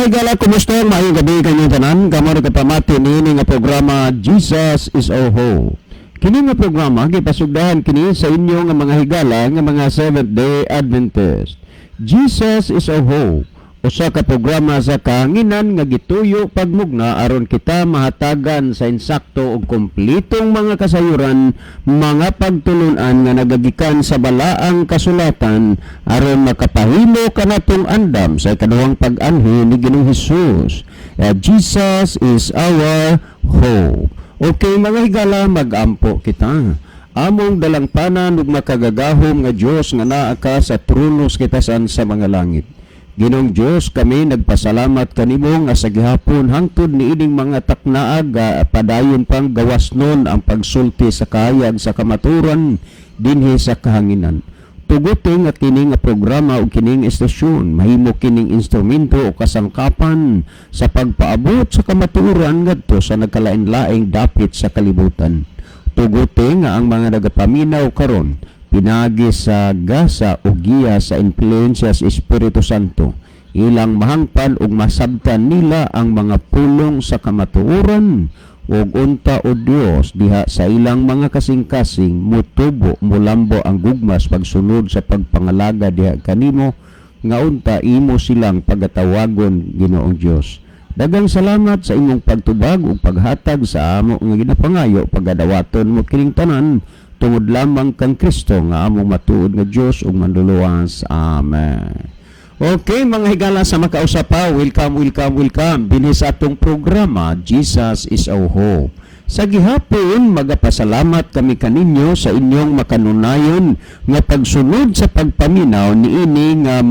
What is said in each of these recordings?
mga higala, kumusta? Maayong gabi kanyang tanan. Kamo na kapamati niini nga programa Jesus is our hope. Kini nga programa gipasugdahan kini sa inyo nga mga higala nga mga Seventh-day Adventist. Jesus is our hope. Usa ka programa sa kahanginan nga gituyo pagmugna aron kita mahatagan sa insakto ug kumpletong mga kasayuran, mga pagtulunan nga nagagikan sa balaang kasulatan aron makapahimo kanatong andam sa ikaduhang pag-anhi ni Ginoong Hesus. Jesus is our hope. Okay mga higala, mag-ampo kita. Among dalangpanan ug makagagahom nga Dios nga naa ka sa tronos kitasan sa mga langit. Ginong Diyos, kami nagpasalamat kanimo nga sa gihapon hangtod ni ining mga taknaag padayon pang gawas nun ang pagsulti sa kahayag sa kamaturan dinhi sa kahanginan. Tuguti nga kini nga programa o kining estasyon, mahimo kining instrumento o kasangkapan sa pagpaabot sa kamaturan ngadto sa nagkalain-laing dapit sa kalibutan. Tuguti nga ang mga nagapaminaw karon pinagi sa gasa o giya sa influensya sa Espiritu Santo, ilang mahangpan ug masabtan nila ang mga pulong sa kamatuoran ug unta o Dios diha sa ilang mga kasing-kasing mutubo mulambo ang gugmas pagsunod sa pagpangalaga diha kanimo nga unta imo silang pagatawagon Ginoong Dios. Daghang salamat sa imong pagtubag ug paghatag sa amo nga ginapangayo pagadawaton mo kining tanan tungod lamang kang Kristo nga among matuod nga Dios ug manluluwas. Amen. Okay mga higala, sa makausapaw, welcome dinhi sa atong programa Jesus is our hope. Sa gihapon magapasalamat kami kaninyo sa inyong makanunayon nga pagsunod sa pagpaminaw niini nga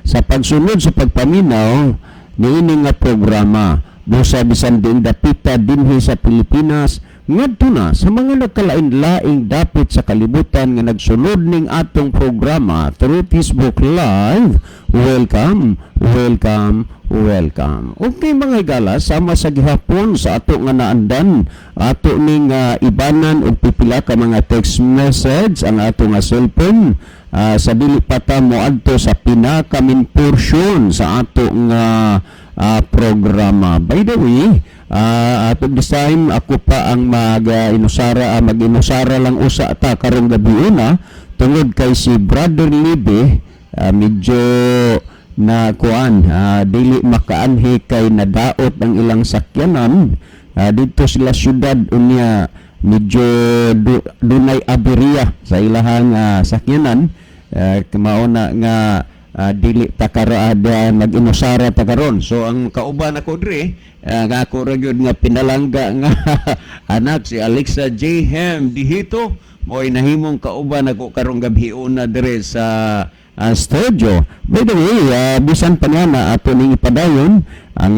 sa pagsunod sa pagpaminaw niini nga programa. Busa bisan din dapita dinhi sa Pilipinas ngadto na sa mga nagkalain-laing dapit sa kalibutan nga nagsunod ning atong programa through Facebook Live. Welcome. Okay mga higala, sama sa gihapon sa ato nga naandan, ato ning ibanan og pipila ka mga text message ang ato nga cellphone sa dili pa ta moadto sa pinakamin portion sa ato nga programa. By the way, at this time ako pa ang mag-inusara lang usa ta karong gabi una tungod kay si Brother Libby medyo na kuan dili makaanhi kay nadaot ang ilang sakyanan dito sila syudad unya medyo dunay aberya sa ilahang sakyanan mauna nga dili takarada mag-inusara ta karon. So ang kauban ako dre nga ako ra gyud nga pinalangga nga anak si Alexa J. Hem dihito mo'y nahimong kauban ako karong gabi una dire sa studio. By the way, bisan pa nga ato ning ipadayon ang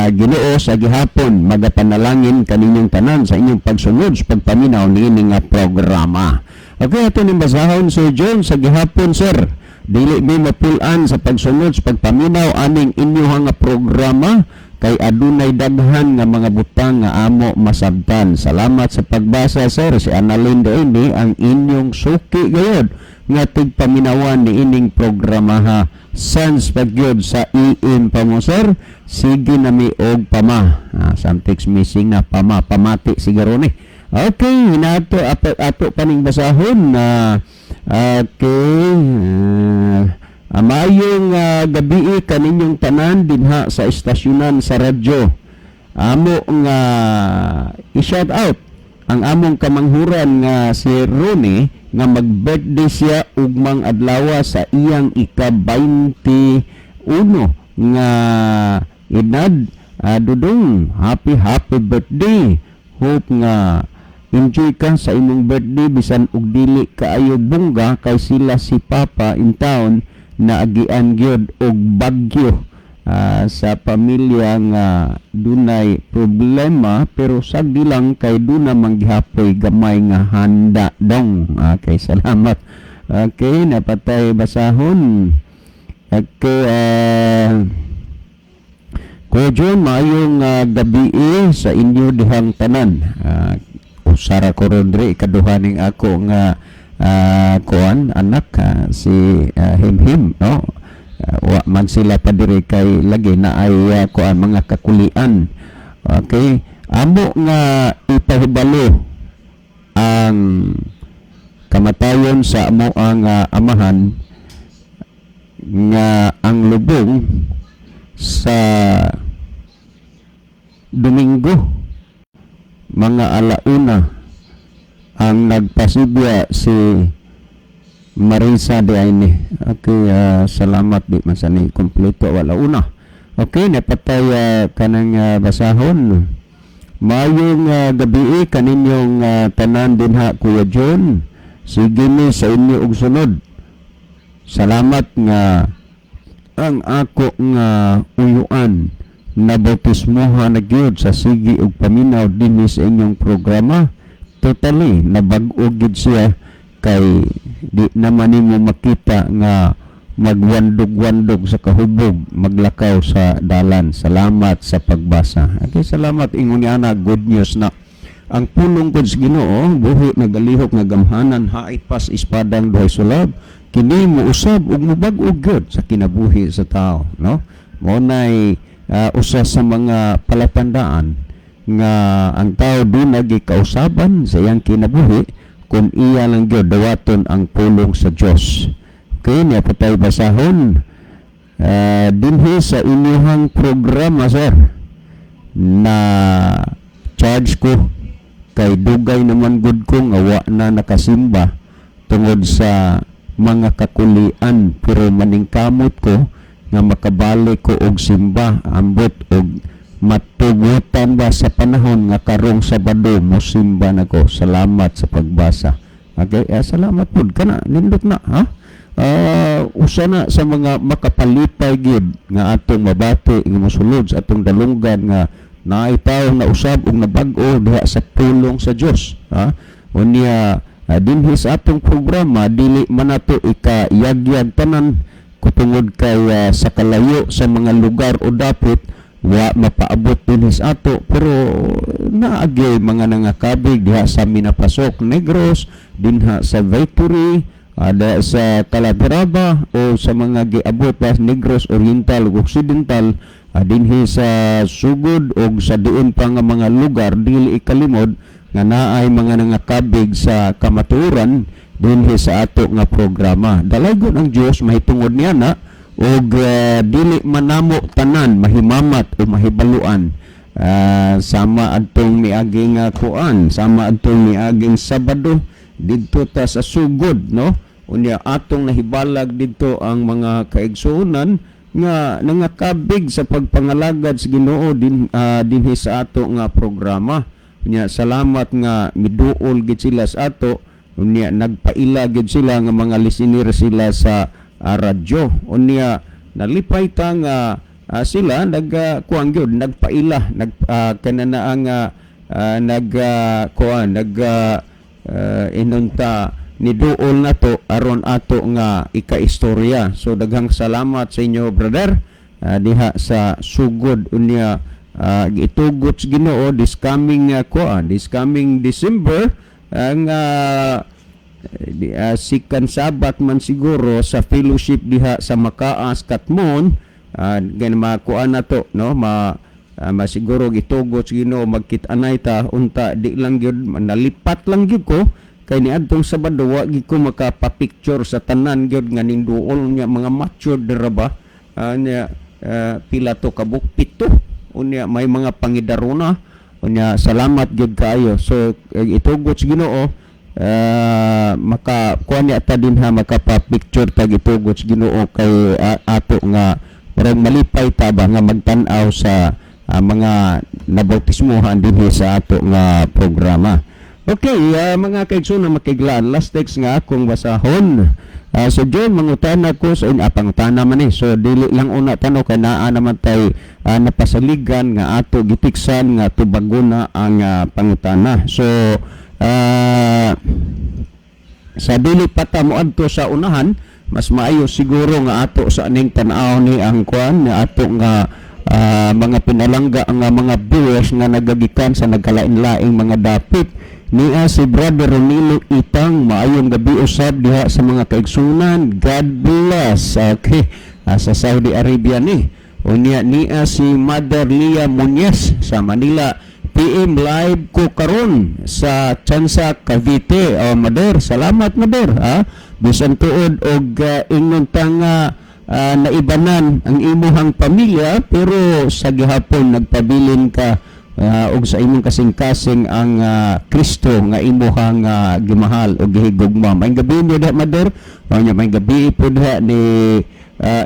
Ginoo sa gihapon magapanalangin kaninyong tanan sa inyong pagsunod sa pagpaminaw niini nga programa. Okay, ato ning basahon Sir John sa gihapon sir. Dili mi mapulan sa pagsunod sa pagpaminaw aning inyo nga programa kay adunay daghan nga mga butang nga amo masabtan. Salamat sa pagbasa sir. Si Annalyn ini ang inyong suki gayud nga tigpaminawan ni ining programa ha. Sans pagyod sa iin pa mo sir. Sige na mi og pama. Something's missing na pamati siguro ni. Okay, hinato ato paning basahon na okay. Amayong gabi kaninyong tanan dinha sa estasyonan sa radyo. Amo nga i-shout out ang among kamanghuran nga si Ronnie nga mag-birthday siya ugmang adlaw sa iyang ika-21 nga edad. Dudong, happy birthday. Hope nga enjoy ka sa imong birthday bisan og dili kaayo bungga kay sila si Papa in town na agian gyud og bagyo sa pamilya nga dunay problema pero sagdi lang kay duna manggihapoy gamay nga handa dong. Okay, salamat. Okay, napatay basahon. Okay, Kuya John, maayong gabi sa inyo dihang tanan. Usara ko rodre ikaduhaning ako nga kuan anak si Himhim no wa man sila pa diri kay lagi na ay kuan mga kakulian. Okay, amo nga ipahibalo ang kamatayon sa amo ang amahan nga ang lubong sa Domingo mga alauna ang nagpasibya si Marisa de Aine. Okay, salamat di man sa ni kompleto wala una. Okay, napatay kanang basahon. Mayong gabi kaninyong tanan din ha Kuya John. Sige ni sa inyo og sunod. Salamat nga ang ako nga uyuan na bautismohan na gyud sa sige ug paminaw dinhi sa inyong programa. Totally nabag-o gid siya kay di naman nimo makita nga magwandog-wandog sa kahubog, maglakaw sa dalan. Salamat sa pagbasa. Okay, salamat ingon ni ana, good news na ang pulong pod sa Ginoo buhi nagalihok nga gamhanan hait pas ispadang duhay sulab kini mousab ug mobag-o gyud sa kinabuhi sa tao, no? Mao nay usa sa mga palatandaan nga ang tao di nagikausaban sa iyang kinabuhi kung iya lang gyud dawaton ang pulong sa Dios. Okay, niya patay basahon dinhi sa inyong programa, sir, na charge ko kay dugay naman gud ko nga wa na nakasimba tungod sa mga kakulian, pero maningkamot ko nga makabalik ko og simba ambot og matugutan ba sa panahon nga karong Sabado mo simba na ko. Salamat sa pagbasa. Okay, salamat pud kana nindot na ha. Usa na sa mga makapalipay gid nga atong mabati nga mosulod sa atong dalunggan nga naay tawo na usab og nabag-o diha sa pulong sa Dios, ha. Unya dinhi sa atong programa dili man nato ikayagyag tanan kutungod kay sa kalayo sa mga lugar o dapit wa mapaabot dinhi sa ato, pero naagi mga nangakabig diha sa Minapasok, Negros, dinha sa Victory, ada sa Calatrava o sa mga giabot sa Negros Oriental ug Occidental, dinhi sa Sugod o sa diin pa nga mga lugar. Dili ikalimod nga naay mga nangakabig sa kamatuoran dinhi sa ato nga programa. Dalagon ang Dios mahitungod niya na og dili manamo tanan mahimamat o mahibaluan. Sama adtong miaging kuan, sama adtong miaging Sabado didto ta sa Sugod, no? Unya atong nahibalag didto ang mga kaigsuonan nga nangakabig sa pagpangalagad sa Ginoo dinhi sa ato nga programa. Unya salamat nga miduol gid sila sa ato. Unya nagpaila gid sila nga mga listener sila sa radyo. Unya nalipay ta nga sila kuan gyud nagpaila kanana ang inunta ni duol na to aron ato nga ika-istorya. So daghang salamat sa inyo, brother, diha sa Sugod. Unya gitugot sa Ginoo this coming December ang sikan Sabat man siguro sa fellowship diha sa Makaas, Katmon. Gan makuan na to, no? Masiguro gitugot sa Ginoo magkit-anay ta unta di lang gyud nalipat lang gyud ko kay niadtong Sabado wa gyud ko makapapicture sa tanan gyud nga ning duol nya mga mature dira ba pila to kabuk 7 unya may mga pangidaruna. Unya salamat gyud kaayo. So itugot sa Ginoo makakuan niya ta dinha makapapicture tag itugot sa Ginoo kay ato nga parang malipay ta ba nga magtan-aw sa mga nabautismohan dinhi sa ato nga programa. Okay, mga kaigsoon na makiglaan, last text nga akong basahon. So John, mangutana ko sa pangutana man so dili lang una tanong kay naa naman tay napasaligan nga ato gitiksan nga tubaguna ang pangutana. So sa dili pa ta moadto sa unahan, mas maayo siguro nga ato sa aning tan-aw ni ang kuan nga ato nga mga pinalangga nga mga viewers nga nagagikan sa nagkalain-laing mga dapit niya si Brother Ronilo Itang. Maayong gabi usab diha sa mga kaigsunan. God bless. Okay, sa Saudi Arabia ni. Unya niya si Mother Lia Muñez sa Manila. PM live ko karon sa Chansa Cavite. Mother, salamat Mother. Bisan tuod og ingnon tanga naibanan ang imuhang pamilya pero sa gihapon nagpabilin ka og sa imong kasing-kasing ang Kristo nga imuhang gimahal og gihigugma. May gabi niyo da Mother. May gabi po diha ni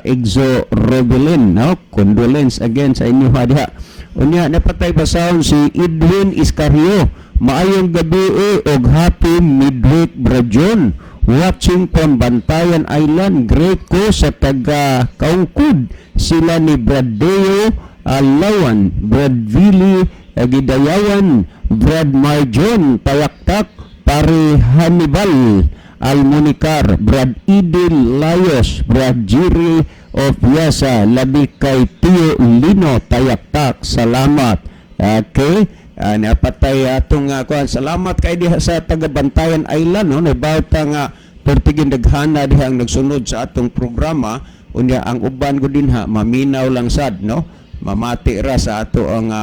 Exo Robelin, no? Condolence again sa inyo diha. Unya napatay basahon si Edwin Iscario. Maayong gabi og happy midweek Brajon. Watching from Bantayan Island, great ko sa taga Kaungkud. Sila ni Bradeo Alawan, Brad Vili Gidayawan, Brad Marjon Tayaktak, Pare Hannibal Almunicar, Brad Idil Layos, Brad Jiri of Yasa, labi kay Tio Lino Tayaktak. Salamat. Okay. Napatay atong salamat kay diha sa taga Bantayan Island, no? About nga pertigin daghana diha ang nagsunod sa atong programa. Unya ang uban ko din maminaw lang sad, no? Mamati ra sa ato ang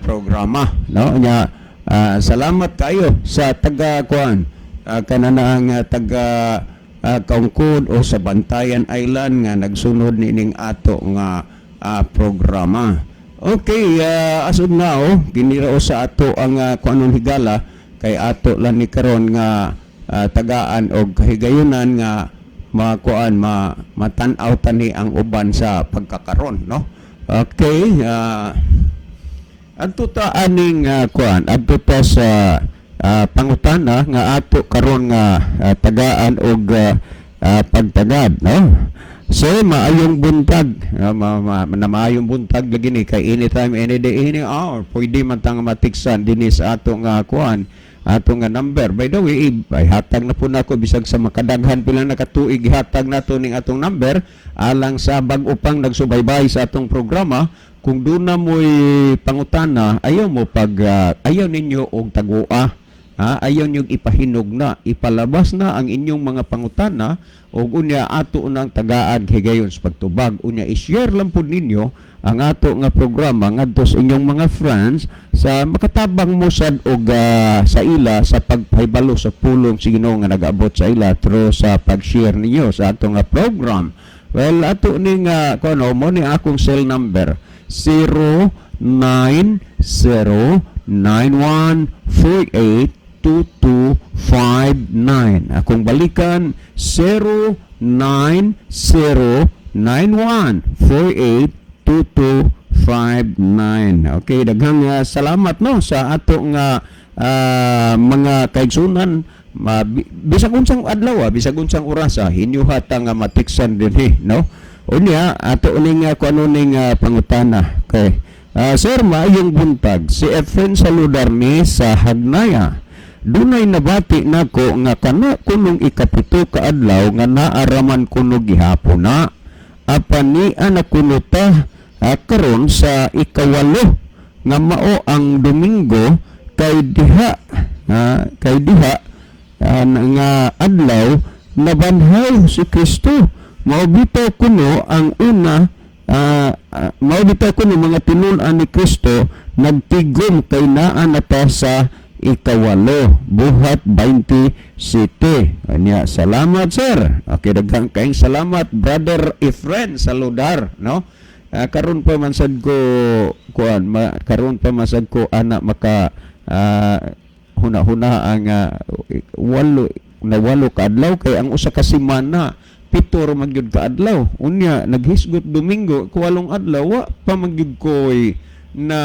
programa, no? Unya salamat kayo sa taga kananaang taga Kaungkod o sa Bantayan Island nga nagsunod nining ato nga programa. Okay, as of now, ginirao sa ato ang kuanon higala kay ato lang ni karon nga tagaan og kahigayunan nga matan-aw tani ang uban sa pagkakaron, no? Okay, adto ta aning adto ta sa pangutana nga ato karon nga tagaan og pagtagad, no? So, maayong buntag. Maayong buntag lagi ni kay anytime, any day, any hour. Pwede man tang matiksan dinis ato nga ato nga number. By the way, ay hatag na po nako bisag sa makadaghan pilang nakatuig hatag nato ning atong number alang sa bag-o pang nagsubaybay sa atong programa. Kung doon na mo'y pangutana, ayaw ayaw ninyo og tagua. Ayaw niyong ipahinog na, ipalabas na ang inyong mga pangutana o unya ato nang tagaan higayon sa pagtubag. Unya i-share lang po ninyo ang ato nga programa ngadto sa inyong mga friends sa makatabang mo sad og sa ila sa pagpahibalo sa pulong sa Ginoo nga nag-abot sa ila through sa pag-share ninyo sa ato nga program. Well, ato ning mo ni akong cell number 0909148 2259. Akong balikan 09091482259. Okay, daghang salamat no sa ato nga mga kaigsunan. Bisag unsang adlaw, bisag unsang orasa hinyuhat nga matiksan dinhi, no? Unya ato ning kuno ning pangutana. Okay. Sir, maayong buntag. Si Efren Saludarni sa Hagnaya. Dunay nabati nako nga kana kunong ikapito ka adlaw nga naaraman kuno gihapon na apan ni anak kuno ta karon sa ikawalo nga mao ang Domingo kay diha nga adlaw nabanhaw si Kristo. Mao bitaw kuno ang una mao bitaw kuno mga tinun-an ni Kristo nagtigom kay naa na ta sa ikawalo, buhat 27. Anya, salamat sir. Okay, daghang kaayong salamat brother Efren Saludar, no? Karon pa man sad ko karon pa man sad ko ana maka huna-huna ang walo ka adlaw kay ang usa ka semana pitor magyud ka adlaw. Unya naghisgot Domingo kuwalong adlaw wa pa magyud koy na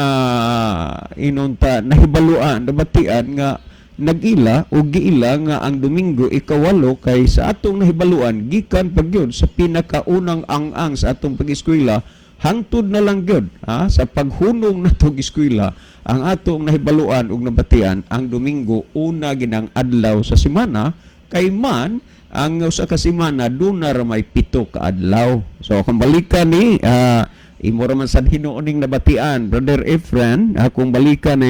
inunta nahibaluan nabatian nga nagila o giila nga ang Domingo ikawalo kay sa atong nahibaluan gikan pagyud sa pinakaunang ang sa atong pag-eskwela hangtod na lang gyud sa paghunong natong eskwela ang atong nahibaluan ug nabatian ang Domingo una ginang adlaw sa semana kay man ang usa ka semana doon na may 7 ka adlaw. So kung balikan ni imo ra man sad hinuoning nabatian brother Efren, akong balikan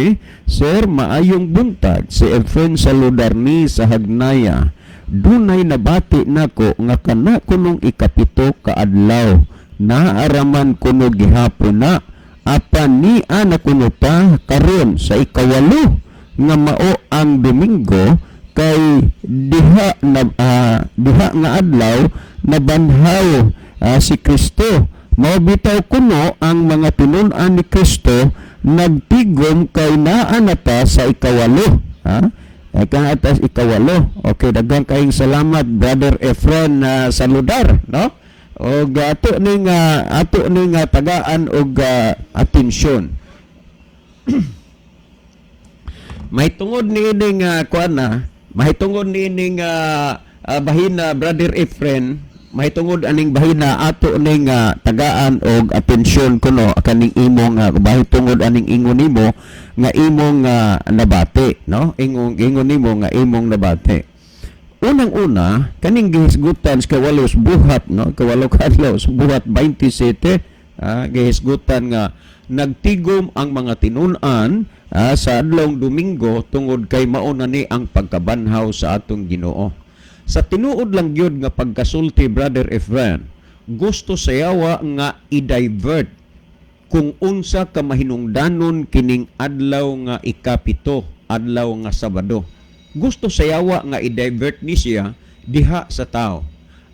sir, maayong buntag si Efren Saludarni sa Hagnaya. dunay nabati nako nga kana kunong ikapito ka adlaw naaraman kuno gihapon na apan ni ana kuno ta karon sa ikawalo nga mao ang Domingo kay diha nga adlaw nabanhaw si Kristo. Mao bitaw kuno ang mga tinun-an ni Kristo nagtigom kay naa na ta sa ikawalo. Kang atas ikawalo. Okay, daghang kayong salamat Brother Efren Saludar, no? Og ato ning tagaan og atensyon. May tungod niining mahitungod niining bahina Brother Efren, mahitungod aning bahina ato ning tagaan og atensyon kuno kaning imong mahitungod aning ingon nimo nga imong nabati, no? Ingon nimo nga imong nabati. Unang-una kaning gihisgutan sa kawalos buhat, no? Kawalo kadlaw buhat 27 gihisgutan nga nagtigom ang mga tinun-an sa adlawng Domingo tungod kay mao na ni ang pagkabanhaw sa atong Ginoo. Sa tinuod lang gyud nga pagkasulti Brother Efren, gusto sayawa nga i-divert kung unsa ka mahinungdanon kining adlaw nga ikapito, adlaw nga Sabado. Gusto sayawa nga i-divert ni siya diha sa tao.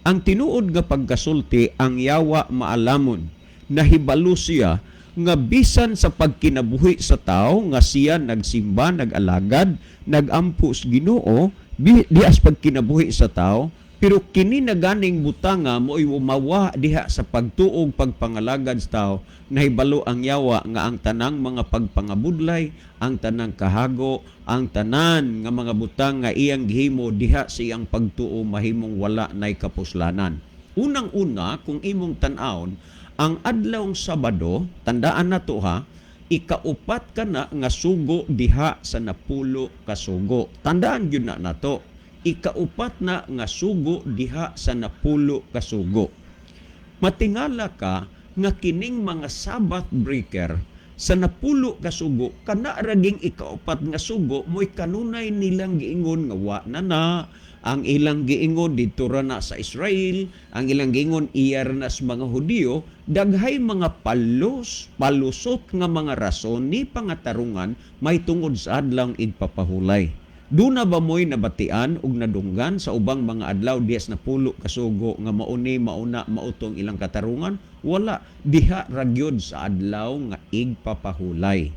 Ang tinuod nga pagkasulti ang yawa maalamon, nahibalo siya nga bisan sa pagkinabuhi sa tao nga siya nagsimba, nag-alagad, nagampo sa Ginoo, dias pagkinabuhi sa tao, pero kini na ganing butanga mo'y umawa diha sa pagtuog pagpangalagad sa tao, nahibalo ang yawa nga ang tanang mga pagpangabudlay, ang tanang kahago, ang tanan nga mga butang nga iyang gihimo diha sa iyang pagtuo mahimong wala nay kapuslanan. Unang-una, kung imong tan-awon, ang adlawng Sabado, tandaan na to ha, ikaupat ka na nga sugo diha sa napulo ka sugo. Tandaan yun na nato. Ikaupat na nga sugo diha sa napulo ka sugo. Matingala ka nga kining mga Sabbath breaker sa napulo ka sugo, kana raging ikaupat nga sugo, mo'y kanunay nilang giingon nga wa na ang ilang giingon dito ra na sa Israel, ang ilang giingon iyar na sa mga Hudiyo, daghay mga palusot nga mga rason ni pangatarungan may tungod sa adlawng igpapahulay. Duna ba mo'y nabatian ug nadunggan sa ubang mga adlaw dias na pulo kasugo nga mauna mautong ilang katarungan? Wala, diha ragyod sa adlaw nga igpapahulay.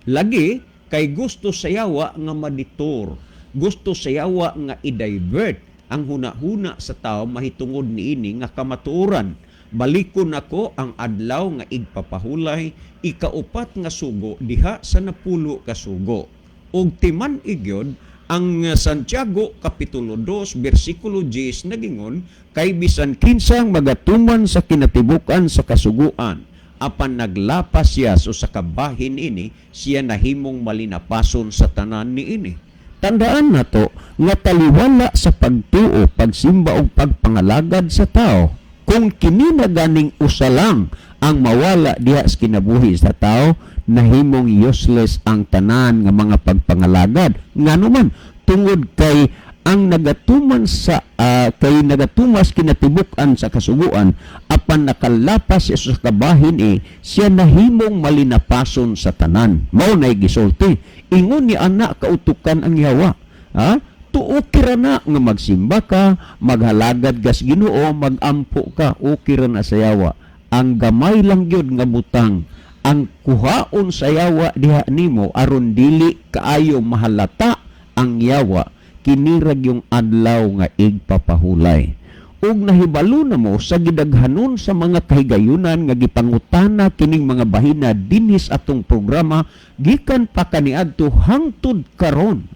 Lagi kay gusto sayawa nga maditor, gusto sayawa nga i-divert ang hunahuna sa tao mahitungod niini nga kamatuoran. Balikon ako ang adlaw nga igpapahulay, ikaupat nga sugo diha sa napulo ka sugo. Og timan igyod ang Santiago Kapitulo 2 versikulo 10 nagingon, kay bisan kinsang magatuman sa kinatibukan sa kasuguan, apan naglapas siya so sa kabahin ini, siya nahimong malinapason sa tanan niini. Tandaan na to nga taliwala sa pagtuo, pagsimba o pagpangalagad sa tao. Kung kini na ganing usa lang ang mawala diha sa kinabuhi sa tao, nahimong useless ang tanan nga mga pagpangalagad. Nganuman tungod kay ang nagatuman sa nagatumas kinatibukan sa kasuguan, apan nakalapas sa kabahin siya nahimong malinapason sa tanan. Mao nay gisulti. Ingon ni anak kautukan ang yawa. Tuokira na nga magsimba ka, maghalagad gas Ginoo, magampo ka, okira na sa yawa. Ang gamay lang gyud nga butang, ang kuhaon sa yawa diha nimo aron dili kaayo mahalata ang yawa, kinirag yung adlaw nga igpapahulay. Ug nahibalo na mo sa gidaghanon sa mga kahigayunan nga gipangutana kining mga bahina dinhis atong programa gikan pa kaniadto hangtod karon,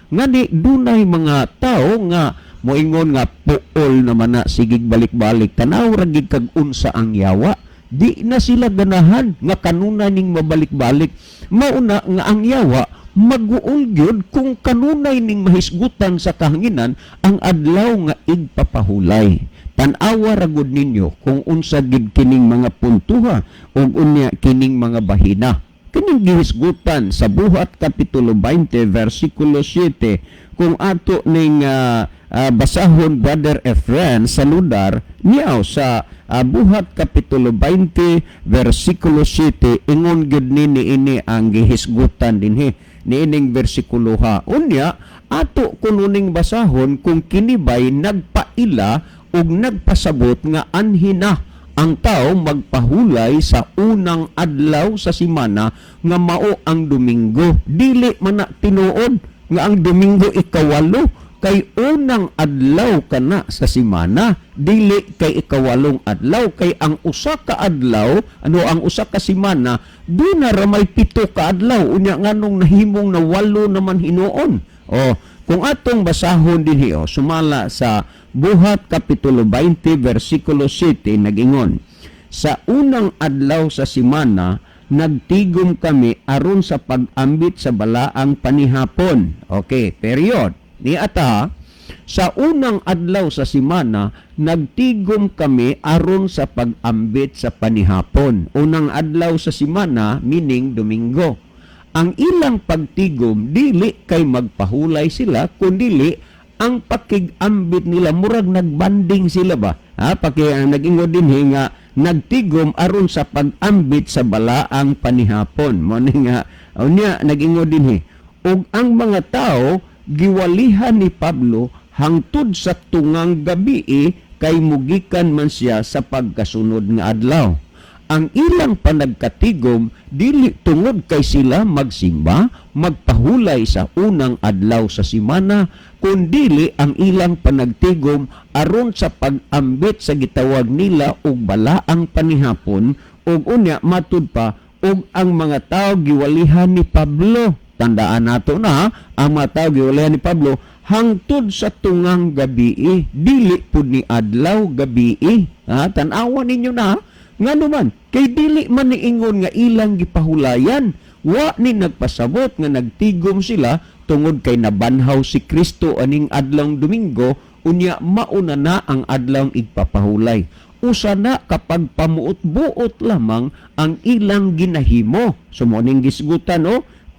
ngani dunay mga tao nga moingon nga puol naman na sigig balik-balik tanaw ra gid kag unsa ang yawa, di na sila ganahan nga kanuna ning mabalik-balik. Mauna nga ang yawa maguol gyud kung kanunay ning mahisgutan sa kahanginan ang adlaw nga igpapahulay. Tan-awa ra gud ninyo kung unsa gid kining mga puntuha ug unya kining mga bahina. kining gihisgutan sa Buhat Kapitulo 20 versikulo 7 kung ato ning basahon Brother Efren sa Ludar niyaw sa Buhat Kapitulo 20 versikulo 7 ingon gid ini ang gihisgutan dinhi niining bersikulo ha. Unya ato kununing basahon kung kinibay nagpaila ug nagpasabot nga anhina ang tao magpahulay sa unang adlaw sa semana nga mao ang Domingo. Dili man na tinuod nga ang Domingo ikawalo kay unang adlaw kana sa semana, dili kay ikawalong adlaw kay ang usa ka adlaw, ang usa ka semana, do na ramay 7 ka adlaw unya nganong nahimong na 8 naman hinuon. Kung atong basahon dinhi sumala sa Buhat Kapitulo 20 versikulo 7 nag-ingon, sa unang adlaw sa semana nagtigom kami aron sa pag-ambit sa balaang panihapon. Okay, period. Ni ata sa unang adlaw sa semana nagtigom kami aron sa pag-ambit sa panihapon. Unang adlaw sa semana meaning Domingo. Ang ilang pagtigom dili kay magpahulay sila kundi ang pakig-ambit nila murag nagbanding sila ba? Nag-ingod din nga nagtigom aron sa pag-ambit sa balaang panihapon. Mo nga unya nag-ingod din ug ang mga tao giwalihan ni Pablo hangtod sa tungang gabi kay mugikan man siya sa pagkasunod nga adlaw. Ang ilang panagkatigom dili tungod kay sila magsimba, magpahulay sa unang adlaw sa semana, kundili ang ilang panagtigom aron sa pag-ambit sa gitawag nila og balaang panihapon ug unya matud pa og ang mga tao giwalihan ni Pablo. Tandaan nato na ang mga tao giwalihan ni Pablo hangtod sa tungang gabi, dili pud ni adlaw gabi. Tan-awan ninyo na nga naman, kay dili man niingon nga ilang gipahulayan, wa ni nagpasabot nga nagtigom sila tungod kay nabanhaw si Kristo aning adlawng Domingo, unya mauna na ang adlawng igpapahulay. Usa na kapag pamuot-buot lamang ang ilang ginahimo. Sumuning gisgutan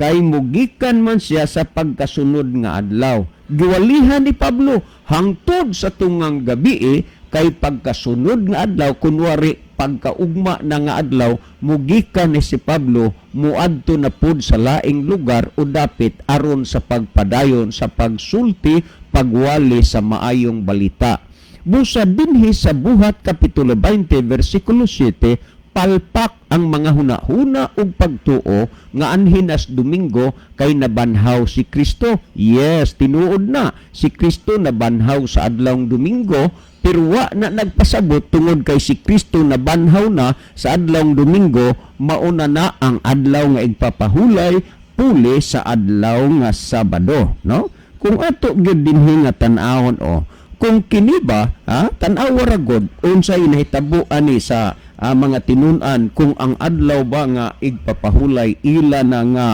kay mugikan man siya sa pagkasunod nga adlaw. Giwalihan ni Pablo hangtod sa tungang gabi kay pagkasunod nga adlaw kunwari pagkaugma na nga adlaw mugikan ni si Pablo muadto na pud sa laing lugar o dapit aron sa pagpadayon sa pagsulti pagwali sa maayong balita. Busa dinhi sa Buhat Kapitulo 20 versikulo 7 palpak ang mga hunahuna ug pagtuo nga anhinas Domingo kay nabanhaw si Kristo. Yes, tinuod na si Kristo nabanhaw sa adlawng Domingo, pero wa na nagpasabot tungod kay si Kristo nabanhaw na sa adlawng Domingo, mauna na ang adlaw nga igpapahulay puli sa adlaw nga Sabado, no? Kung ato gyud dinhi nga tan-awon kung kini ba tan-aw ra gud unsay nahitabo ani sa mga tinun-an kung ang adlaw ba nga igpapahulay ila na nga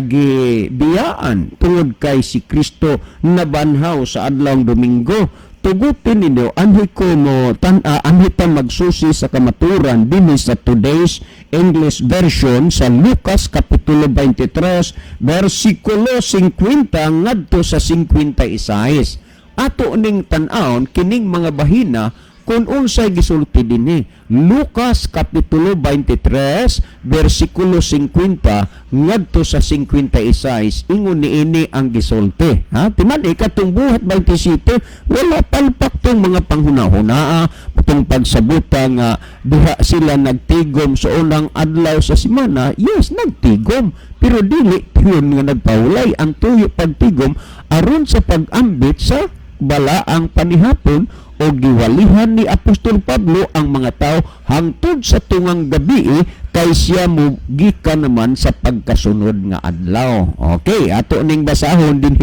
gibiyaan tungod kay si Kristo nabanhaw sa adlawng Domingo. Tugutin ninyo, anhi ko mo anhi ta magsusi sa kamaturan dinhi sa today's English version sa Lucas Kapitulo 23 versikulo 50 ngadto sa 56. Ato ning tan-awon kining mga bahina kung unsay gisulti dinhi. Lucas Kapitulo 23 versikulo 50 ngadto sa 56 ingon niini ang gisulti. Tingali katong Buhat 27 wala palpak tong mga panghuna-huna patong pagsabuta nga diha sila nagtigom sa unang adlaw sa semana. Yes, nagtigom, pero dili yun nga nagpahulay. Ang tuyo pagtigom aron sa pag-ambit sa balaang panihapon o giwalihan ni Apostol Pablo ang mga tao hangtod sa tungang gabi kay siya mugikan naman sa pagkasunod nga adlaw. Okay, ato ning basahon din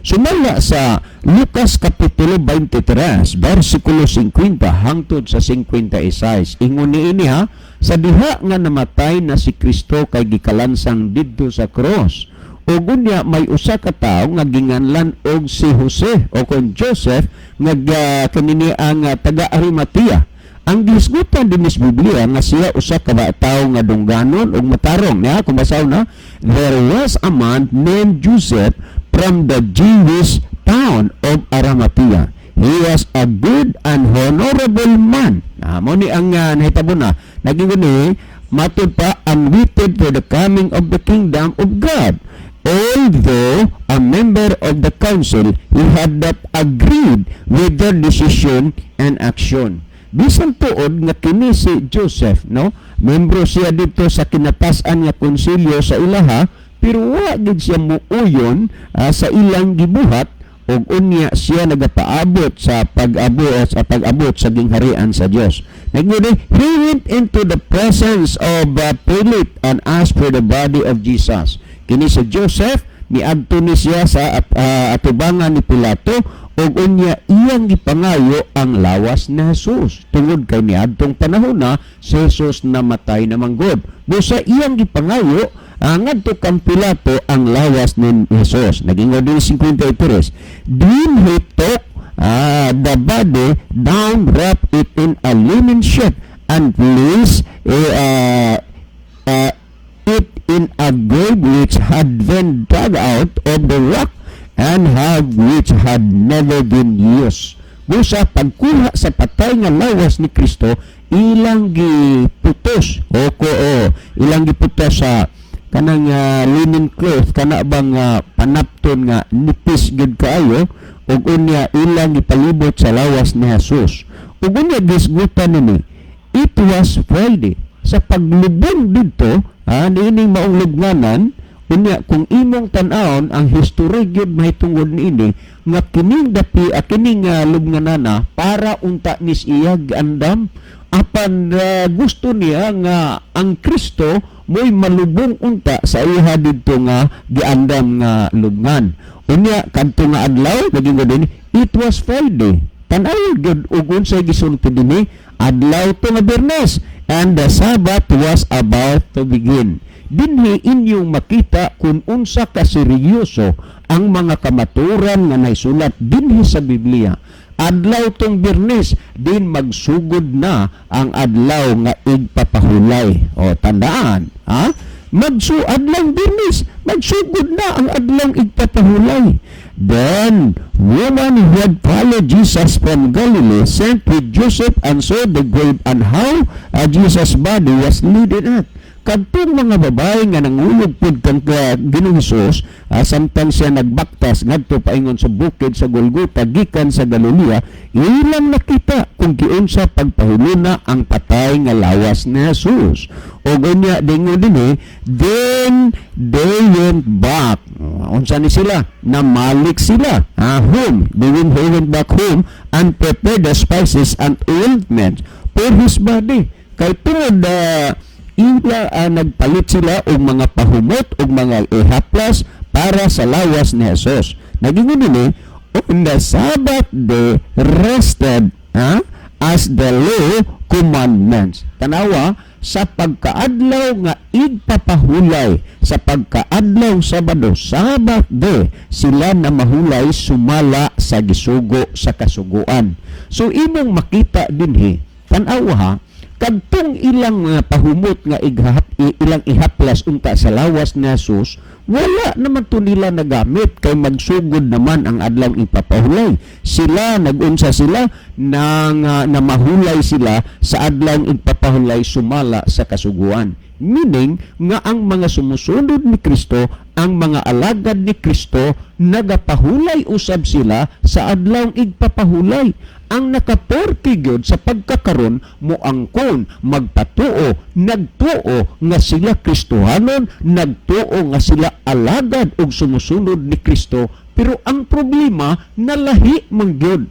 sumala sa Lucas Kapitulo 23 versikulo 50 hangtod sa 56. Ingon niini sa diha nga namatay na si Kristo kay gikalansang didto sa cross. O gunya may usa ka tawo nga ginganlan og si Jose o kon Joseph nga kanini ang taga Arimatea. Ang gisgutan din sa Biblia nga siya usa ka tawo nga dungganon ug matarong niya kung basaw na, there was a man named Joseph from the Jewish town of Arimathea. He was a good and honorable man. Mo ni ang nahitabo na naging guni matud pa unwitted for the coming of the kingdom of God. Although a member of the council, he had not agreed with their decision and action. Bisan tuod nga kini si Joseph, no? Membro siya dito sa kinatasan nga konsilyo sa ilaha, pero wa gid siya muuyon sa ilang gibuhat ug unya siya nagapaabot sa pag-abot sa gingharian sa Dios. Nagmuli, he went into the presence of Pilate and asked for the body of Jesus. Kini si Joseph niadto ni siya sa atubangan ni Pilato ug unya iyang gipangayo ang lawas ni Jesus. Tungod kay niadtong panahon na si Jesus namatay na manggod. Busa iyang gipangayo ngadto kang Pilato ang lawas ni Jesus. Naging din 53. Then he took the body down, wrapped it in a linen sheet, and placed it in a grave which had been dug out of the rock and which had never been used. Busa pagkuha sa patay nga lawas ni Kristo, ilang giputos ilang giputos sa kanang linen cloth, kana bang panapton nga nipis gid kaayo, ug unya ilang gipalibot sa lawas ni Jesus. Ug unya gisgutan nini, it was Friday. Sa paglubong dito niining maong lubnganan, unya kung imong tan-awon ang history gyud mahitungod niini nga kining dapi kining lubnganana para unta nis iya giandam apan gusto niya nga ang Kristo mo'y malubong unta sa iya didto nga giandam nga lubngan. Unya kadto nga adlaw naging din it was Friday. Tan-aw gyud ug unsay gisulti dinhi adlaw to nga Biyernes and the Sabbath was about to begin. Dinhi inyong makita kung unsa ka seryoso ang mga kamaturan nga naisulat dinhi sa Biblia. Adlaw tong Biyernes din magsugod na ang adlaw nga igpapahulay. O tandaan, adlaw Biyernes magsugod na ang adlaw igpapahulay. Then woman who had followed Jesus from Galilee sent with Joseph and saw the grave and how Jesus' body was laid at. Kadtong mga babae nga nangulog pud kang Ginoong Hesus samtang siya nagbaktas ngadto paingon sa bukid sa Golgota gikan sa Galilea, ilang nakita kung giunsa pagpahuluna ang patay nga lawas ni Jesus. O unya dingon dinhi, then they went back. Unsa ni sila? Namalik sila. Home. They went back home and prepared the spices and ointment for his body. Kay tungod nagpalit sila og mga pahumot og mga ihaplas para sa lawas ni Jesus. Nagingon nini, on the Sabbath they rested as the law commandments. Tanawa, sa pagkaadlaw nga igpapahulay, sa pagkaadlaw Sabado, Sabbath day, sila na mahulay sumala sa gisugo sa kasuguan. So imong makita dinhi, tanawa kadtong ilang pahumot nga ilang ihaplas unta sa lawas ni Jesus, wala naman to nila nagamit kay magsugod naman ang adlaw ipapahulay. Sila nagunsa sila nang namahulay sila sa adlaw ipapahulay sumala sa kasuguan. Meaning nga ang mga sumusunod ni Kristo, ang mga alagad ni Kristo, nagapahulay usab sila sa adlaw igpapahulay. Ang nakaportigod sa pagkakaron mo angkon magpatuo, nagtuo nga sila Kristohanon, nagtuo nga sila alagad og sumusunod ni Kristo. Pero ang problema, nalahi mangyod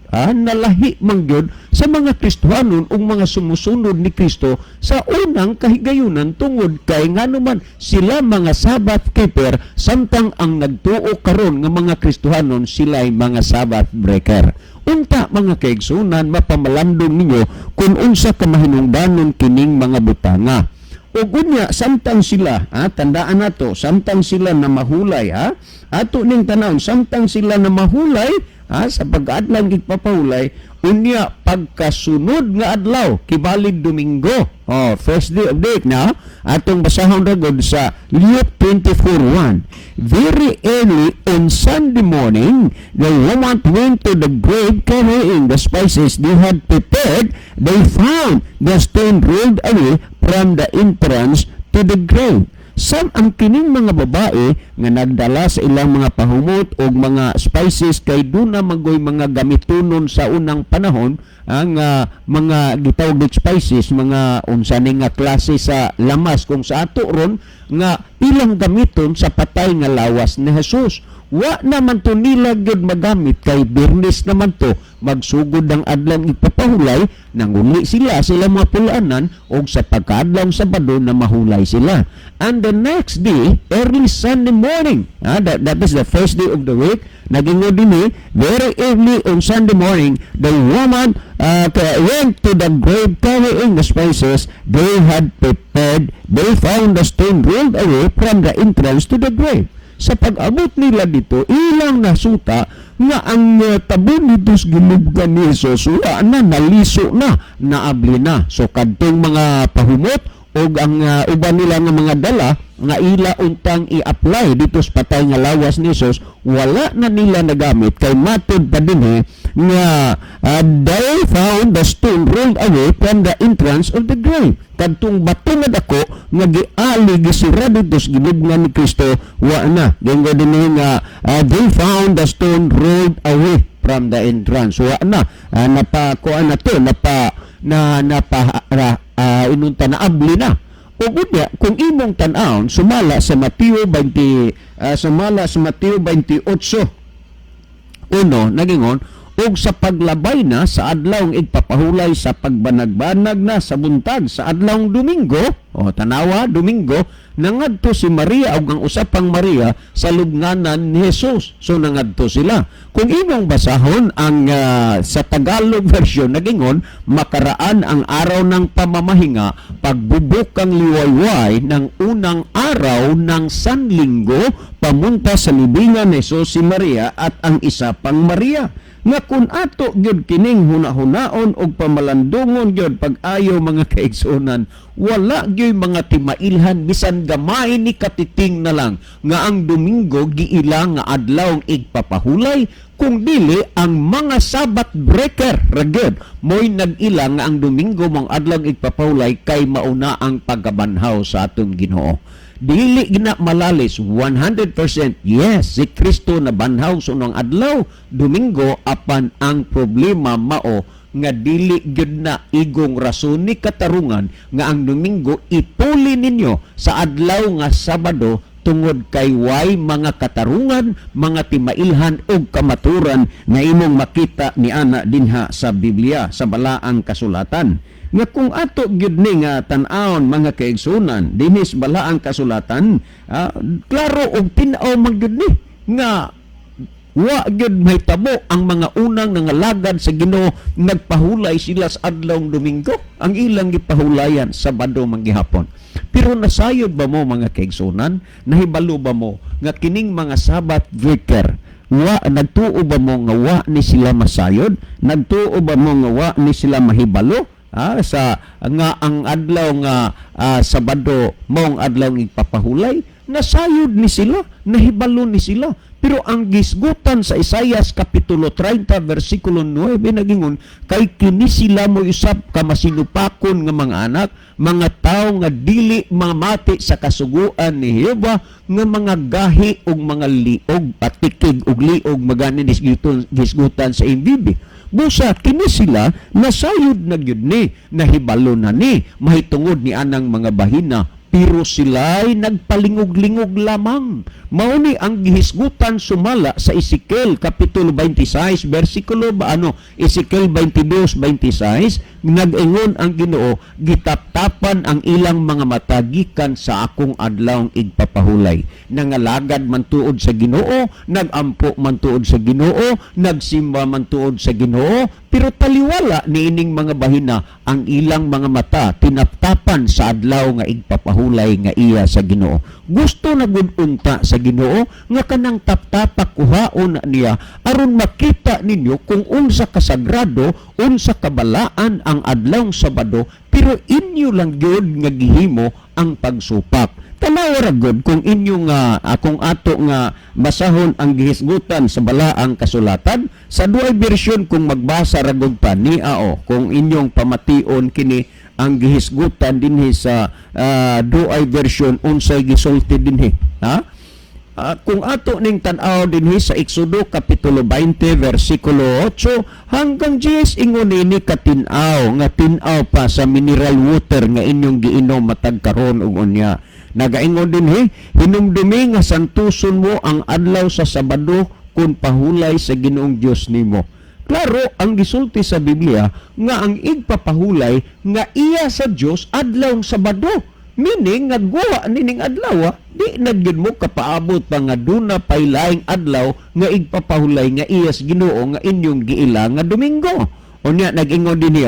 sa mga Kristohanon o mga sumusunod ni Kristo sa unang kahigayunan tungod kay nganuman sila mga Sabbath keeper samtang ang nagtuo karon nga mga Kristohanon sila ay mga Sabbath breaker. Unta mga kaigsunan, mapamalandong ninyo kung unsa ka mahinungdanon kining mga butanga. O gunya, samtang sila, tandaan nato, samtang sila na mahulay, ato ning tanawon, samtang sila na mahulay, sa pag-adlang igpapahulay, Unya pagkasunod nga adlaw kibalid Domingo, first day of the week na atong basahon ra gud sa Luke 24:1. Very early on Sunday morning, the woman went to the grave carrying the spices they had prepared. They found the stone rolled away from the entrance to the grave. Sam ang kining mga babae nga nagdala sa ilang mga pahumot o mga spices kay doon na magoy mga gamitunon sa unang panahon ang mga gitawag na spices, mga unsa ni nga klase sa lamas kung sa ato ron nga ilang gamiton sa patay nga lawas ni Jesus. Wa naman to nila gyud magamit kay Birnis naman to magsugod ang adlaw ipapahulay nanguli sila mga pulaanan og sa pagkaadlaw Sabado na mahulay sila. And the next day, early Sunday morning, that is the first day of the week, naging din very early on Sunday morning, the woman went to the grave carrying the spices they had prepared. They found the stone rolled away from the entrance to the grave. Sa pag-abot nila dito, ilang nasuta nga ang tabon nito sa ginubgan ni Jesus, naliso na, naabli na. So, kadtong mga pahumot, o ang uban nila nga mga dala, nga ila untang i-apply dito sa patay nga lawas ni Jesus, wala na nila nagamit, kay matod pa din nga they found the stone rolled away from the entrance of the grave. Kadtong bato nga dako nga giali gisira dito sa ginubngan ni Kristo, wa na. Ginggo din nga they found the stone rolled away from the entrance. Wa na. Napakuan na to, inunta na abli na. O gudya, kung imong tan-aon sumala sa Mateo 28:1 nagingon og sa paglabay na sa adlawng igpapahulay sa pagbanag-banag na sa buntag sa adlawng Domingo, tanawa Domingo, nangadto si Maria ug ang usapang Maria sa lubnganan ni Jesus. So nangadto sila. Kung imong basahon ang sa Tagalog version nagingon, makaraan ang araw ng pamamahinga, pagbubuk ang liwayway ng unang araw ng Sanlinggo, pamunta sa libingan ni Jesus si Maria at ang isa pang Maria. Nga kung ato gyud kining hunahunaon og pamalandungon gyud pag-ayo mga kaigsunan, wala gyud mga timailhan bisan gamay ni katiting na lang nga ang Domingo giila nga adlawng igpapahulay, kung dili ang mga Sabbath breaker ragid mo'y nag-ila nga ang Domingo mong adlawng igpapahulay kay mauna ang pagkabanhaw sa atong Ginoo. Dili gina malalis 100%, yes, si Kristo na banhaw sa unang adlaw Domingo, apan ang problema mao nga dili gyud na igong rason ni katarungan nga ang Domingo ipuli ninyo sa adlaw nga Sabado tungod kay way mga katarungan, mga timailhan og kamaturan na imong makita ni ana dinha sa Biblia sa balaang kasulatan. Nga kung ato gyud ni nga tan-awon mga kaigsunan dinis balaang kasulatan, klaro og tin-aw man gyud ni nga wa gyud mahitabo ang mga unang nangalagad sa Ginoo nagpahulay sila sa adlawng Domingo, ang ilang gipahulayan Sabado manggihapon. Pero nasayod ba mo mga kaigsunan, nahibalo ba mo nga kining mga Sabbath breaker nagtuo ba mo nga wa ni sila masayod, nagtuo ba mo nga wa ni sila mahibalo? Sa nga ang adlaw nga Sabado maong adlaw ng ipapahulay, nasayod ni sila, nahibalo ni sila. Pero ang gisgutan sa Isaias Kapitulo 30 versikulo 9 nagingon, kay kini sila mo usab ka masinupakon nga mga anak, mga tao nga dili mamati sa kasuguan ni Jehova, nga mga gahi og mga liog, patikig og liog magani gisgutan sa imbibi. Busa kini sila nasayod na gyud ni, nahibalo na ni, mahitungod ni anang mga bahina, pero sila'y nagpalingog-lingog lamang. Mauni ang gihisgutan sumala sa Ezekiel Kapitulo 26 versikulo Ezekiel 22:26, nag-ingon ang Ginoo, gitaptapan ang ilang mga mata gikan sa akong adlawng igpapahulay. Nangalagad man tuod sa Ginoo, nagampo man tuod sa Ginoo, nagsimba man tuod sa Ginoo, pero taliwala niining mga bahina ang ilang mga mata tinaptapan sa adlaw nga igpapahulay nga iya sa Ginoo. Gusto na gud unta sa Ginoo nga kanang taptapak kuhaon niya aron makita ninyo kung unsa kasagrado, unsa kabalaan ang adlawng Sabado, pero inyo lang gyud nga gihimo ang pagsupak. Tanawa ra gud kung inyo nga kung ato nga basahon ang gihisgutan sa balaang kasulatan sa duay bersyon, kung magbasa ra gud pa niao kung inyong pamation kini ang gihisgutan dinhi sa duay bersyon unsay gisulti dinhi, ha? Kung ato ning tan-aw dinhi sa Exodo kapitulo 20 versikulo 8 hanggang 10, ingon ini katin-aw nga tin-aw pa sa mineral water nga inyong giinom matag karon ug unya. Nagaingon dinhi, hinumdumi nga santuson mo ang adlaw sa Sabado kung pahulay sa Ginoong Dios nimo. Klaro ang gisulti sa Biblia nga ang igpapahulay nga iya sa Dios adlaw Sabado. Meaning nga guwa nining adlaw, di nagyud mo kapaabot pa nga duna pay laing adlaw nga igpapahulay nga iya sa Ginoo nga inyong giila nga Domingo. Unya nag-ingon dinhi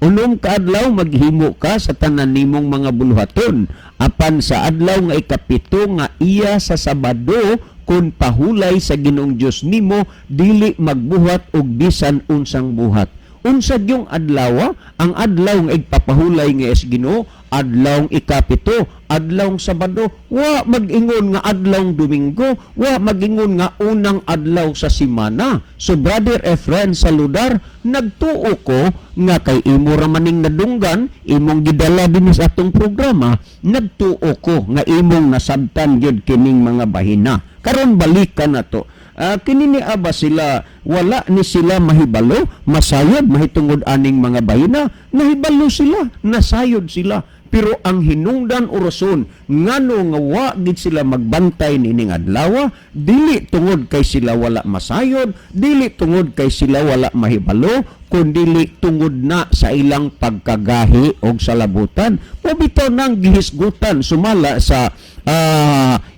unom ka adlaw maghimo ka sa tanan nimong mga buluhaton, apan sa adlaw nga ikapito nga iya sa Sabado kun pahulay sa Ginoong Dios nimo, dili magbuhat og bisan unsang buhat. Unsa yung adlaw? Ang adlaw nga igpapahulay nga is Ginoo, adlaw ikapito, adlaw Sabado, wa mag-ingon nga adlaw Domingo, wa mag-ingon nga unang adlaw sa semana. So Brother Efren Saludar, nagtuo ko nga kay imo ra maning nadunggan, imong gidala din sa atong programa, nagtuo ko nga imong nasabtan gyud kining mga bahina. Karon balikan na to. Kini ni aba sila, wala ni sila mahibalo, masayod mahitungod aning mga bahina, nahibalo sila, nasayod sila. Pero ang hinungdan o rason ngano nga wa gid sila magbantay nining adlaw, dili tungod kay sila wala masayod, dili tungod kay sila wala mahibalo, kundi tungod na sa ilang pagkagahi og salabutan. Pabitaw nang gihisgutan sumala sa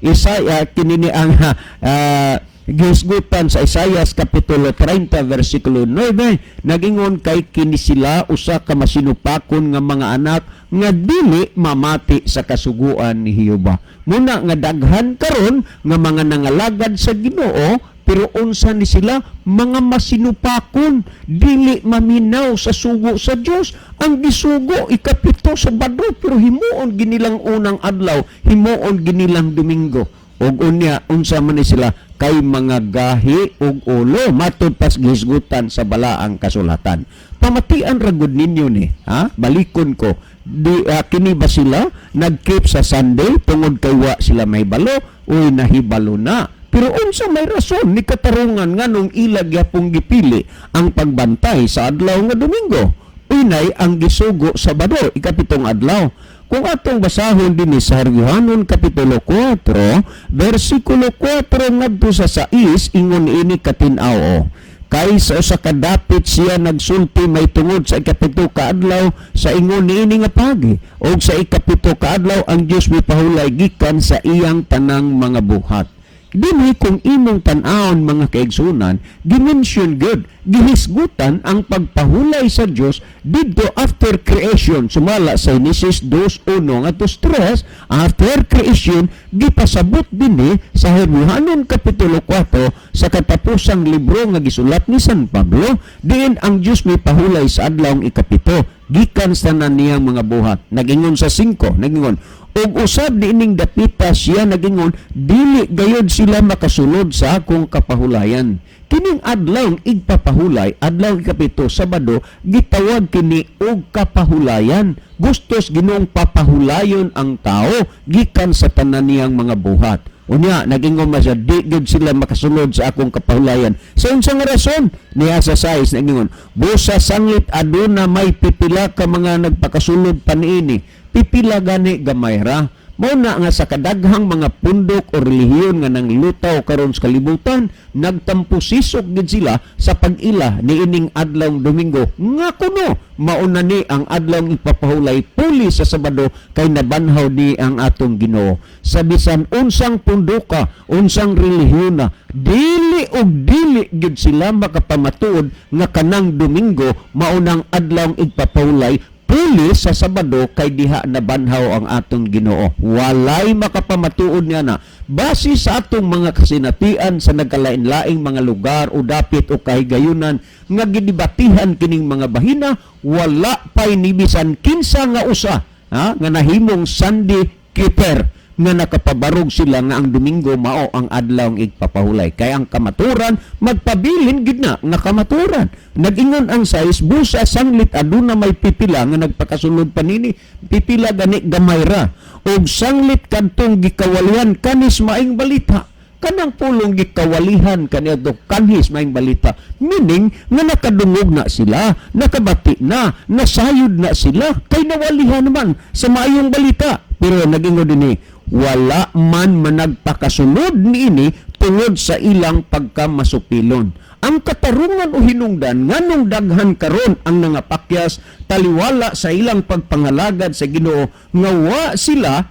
Isaiah kinini ang gihisgutan sa Isaias kapitulo 30 versikulo 9, nagingon kay kini sila usa ka masinupakon nga mga anak nga dili mamati sa kasuguan ni Jehova. Muna nga daghan karon nga mga nangalagad sa Ginoo, pero unsa ni sila mga masinupakon, dili maminaw sa sugo sa Dios. Ang gisugo ikapito Sabado, pero himuon ginilang unang adlaw, himuon ginilang Domingo. Og unya unsa man ni sila kay mga gahi og ulo matud pas gihisgutan sa balaang kasulatan. Pamatian ra gud ninyo ni, ha? Balikon ko. Kini ba sila nagkeep sa Sunday tungod kay wa sila may balo o nahibalo na? Pero unsa may rason ni katarungan nganong ilag yapong gipili ang pagbantay sa adlaw nga Domingo? Inay ang gisugo Sabado, ikapitong adlaw. Kung atong basahon din sa Yohanon kapitulo 4, versikulo 4 ngadto sa 6, ingon ini katin-aw. Kay sa usa ka dapit siya nagsulti may tungod sa ikapito ka adlaw sa ingon niini nga pagi, og sa ikapito ka adlaw ang Dios mipahulay gikan sa iyang tanang mga buhat. Dinhi kung imong tan-awon mga kaigsunan, dimension good, gihisgutan ang pagpahulay sa Dios didto after creation. Sumala sa Genesis 2:1 ngadto 3, after creation gipasabot dinhi sa Yohanon kapitulo 4 sa katapusang libro nga gisulat ni San Pablo, diin ang Dios mipahulay sa adlawng ikapito gikan sa naniyang mga buhat. Nagingon sa 5, nagingon og usab diining dapita siya nagingon, dili gayud sila makasulod sa akong kapahulayan. Kining adlaw igpapahulay, adlaw ikapito Sabado, gitawag kini og kapahulayan. Gustos Ginoong papahulayon ang tao gikan sa tanan niyang mga buhat. Unya nagingon siya, di gud sila makasulod sa akong kapahulayan. Sa unsang rason? Niya sa 6 nagingon, busa sanglit aduna may pipila ka mga nagpakasulod paniini. Pipila gani gamay ra. Mao na nga sa kadaghang mga pundok o relihiyon nga nang lutaw karon sa kalibutan, nagtampusisok gid sila sa pag-ila niining adlawng Domingo. Nga kuno mauna ni ang adlawng ipapahulay puli sa Sabado kay nabanhaw ni ang atong Ginoo. Sa bisan unsang pundoka, unsang relihiyon na, dili og dili gid sila makapamatuod nga kanang Domingo maunang adlawng ipapahulay puli sa Sabado kay diha na banhaw ang atong Ginoo. Walay makapamatuod niya na base sa atong mga kasinatian sa nagkalain-laing mga lugar o dapit o kahigayunan nga gidibatihan kining mga bahina, wala pay nibisan kinsa nga usa nga nahimong Sunday keeper nga nakapabarog sila nga ang Domingo mao ang adlaw ng igpapahulay. Kaya ang kamaturan, magpabilin gid na nga kamaturan. Nag-ingon ang sais, busa sanglit aduna may pipila nga nagpakasulod panini, pipila gani gamay ra. Og sanglit kadtong gikawalihan kanis maing balita. Kanang pulong gikawalihan kaniadto kanhis maing balita. Meaning nga nakadungog na sila, nakabati na, nasayod na sila, kay nawalihan naman sa maayong balita. Pero nag-ingon dinhi, wala man managpakasunod niini tungod sa ilang pagkamasupilon. Ang katarungan o hinungdan nganong daghan karon ang nangapakyas taliwala sa ilang pagpangalagad sa Ginoo nga wa sila,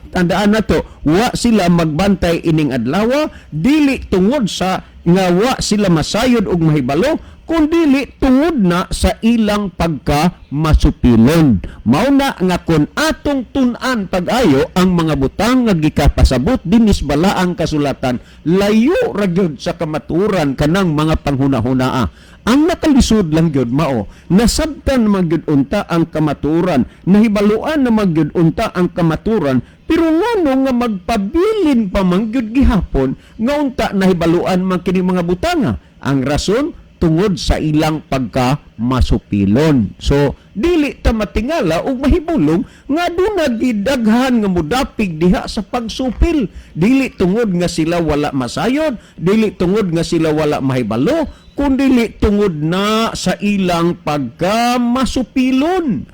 tandaan nato, wa sila magbantay ining adlaw, dili tungod sa nga wa sila masayod og mahibalo, kundili tungod na sa ilang pagkamasupilon. Mauna nga kun atong tun-an pag-ayo ang mga butang nga gikapasabot dinis balaang kasulatan, layo ra gyud sa kamaturan kanang mga panghuna-hunaa. Ang nakalisod lang gyud mao, nasabtan naman gyud unta ang kamaturan, nahibaluan naman gyud unta ang kamaturan, pero ngano nga magpabilin pa man gyud gihapon nga unta nahibaluan man kini mga butanga. Ang rason tungod sa ilang pagkamasupilon. So, dili ta matingala o mahibulong nga doon nagidaghan nga mudapig diha sa pagsupil. Dili tungod nga sila wala masayod, dili tungod nga sila wala mahibalo, kundi tungod na sa ilang pagkamasupilon.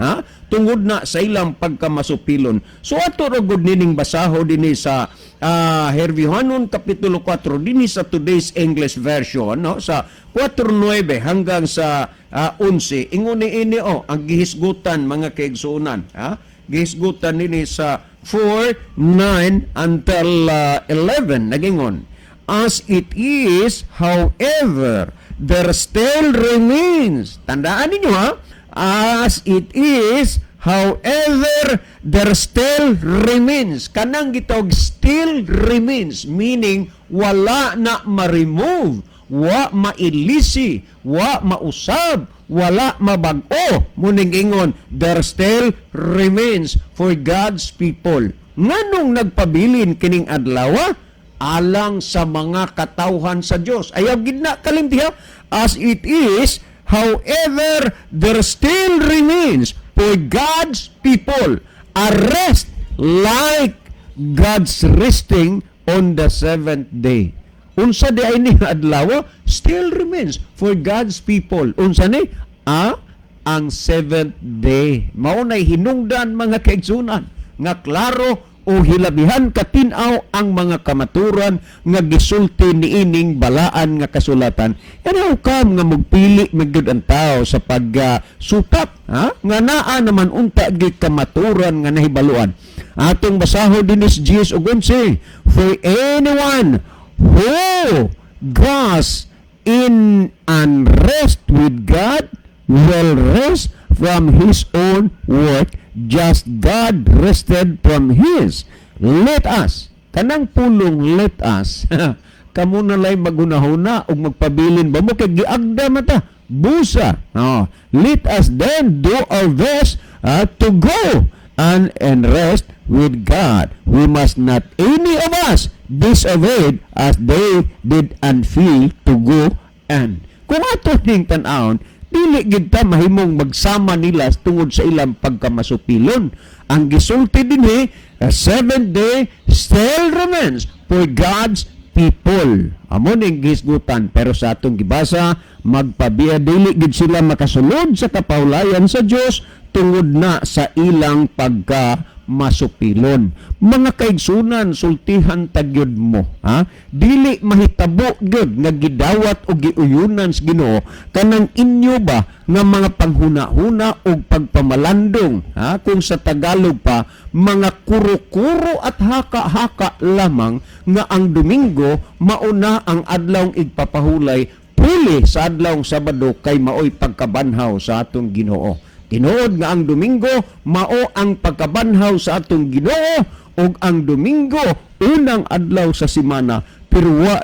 Tungod na sa ilang pagkamasupilon. So, ato rogod nining basaho dinhi sa Hervihanon Kapitulo 4 dinhi sa today's English version, no? Sa 4:9 hanggang sa 11. Ingon ini ang gihisgutan mga kaigsuonan. Gihisgutan dinhi sa 4:9 until 11. Nagingon, as it is, however, there still remains. Tandaan ninyo as it is, however, there still remains. Kanang gitawag still remains, meaning wala na ma-remove, wa mailisi, wa mausab, wala mabag-o. Muning ingon, there still remains for God's people. Nganong nagpabilin kining adlaw? Alang sa mga katawhan sa Dios. Ayaw gid na kalimtiha, as it is, however, there still remains for God's people a rest like God's resting on the seventh day. Unsa di ay ni adlaw still remains for God's people. Unsa ni? Ang seventh day. Mao nay hinungdan mga kaigsunan nga klaro o hilabihan katinaw ang mga kamaturan nga gisulti niining balaan nga kasulatan. Yan kam nga magpili magyud ang tao sa pagsutak nga naa naman unta gid kamaturan nga nahibaluan. Atong basaho dinis 10:11, for anyone who goes in unrest with God will rest from his own work, just God rested from his. Let us, kanang pulong let us, kamo na lay magunahuna o magpabilin ba mo kay giagda mata, busa. Let us then do our best to go and rest with God. We must not any of us disobeyed as they did and feel to go and. Kung ato ning tan-awon, dili gid ta mahimong magsama nila tungod sa ilang pagkamasupilon. Ang gisulti dinhi, a seventh day still remains for God's people. Amon ang gisgutan, pero sa atong gibasa, magpabiya dili gid sila makasulod sa kapahulayan sa Dios tungod na sa ilang pagkamasupilon. Mga kaigsunan, sultihan tagyod mo. Dili mahitabo gyud nga gidawat o giuyunan sa Ginoo kanang inyo ba nga mga panghuna-huna o pagpamalandong. Kung sa Tagalog pa, mga kuro-kuro at haka-haka lamang nga ang Domingo mauna ang adlawng igpapahulay, puli sa adlawng Sabado kay maoy pagkabanhaw sa atong Ginoo. Tinuod nga ang Domingo mao ang pagkabanhaw sa atong Ginoo ug ang Domingo unang adlaw sa semana, pero wa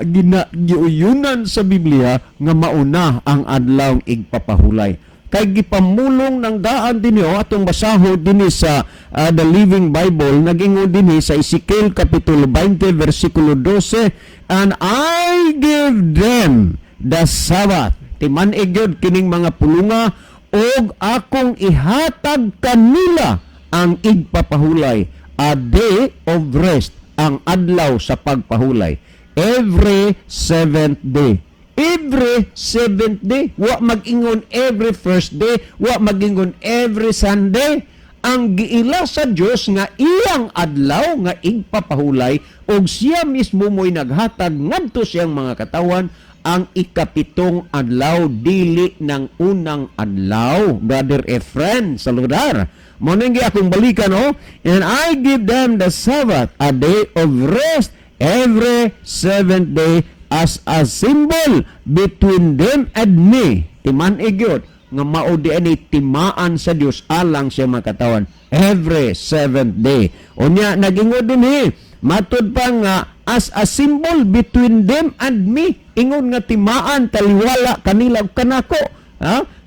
giuyunan sa Biblia nga mauna ang adlaw igpapahulay. Kay gipamulong ng daan dinhi atong basahon dinhi sa The Living Bible, nag-ingon dinhi sa Ezekiel kapitulo 20 versikulo 12, and I give them the Sabbath. Timan-ig gyud kining mga pulunga og akong ihatag kanila ang igpapahulay, a day of rest, ang adlaw sa pagpahulay, every seventh day. Every seventh day. Wa mag-ingon every first day, wa mag-ingon every Sunday. Ang giila sa Dios nga iyang adlaw nga igpapahulay og siya mismo mo'y naghatag ngadto siyang mga katawan ang ikapitong adlaw, dili ng unang adlaw. Brother Efren sa lugar. Moneng akong balikan, and I give them the Sabbath, a day of rest, every seventh day, as a symbol between them and me. Timan-ig yun nga mao diani timaan sa Dios alang siya makatawan every seventh day. Unya nag-ingon dinhi, matud pa nga as a symbol between them and me. Ingon nga timaan taliwala kanila ug kanako.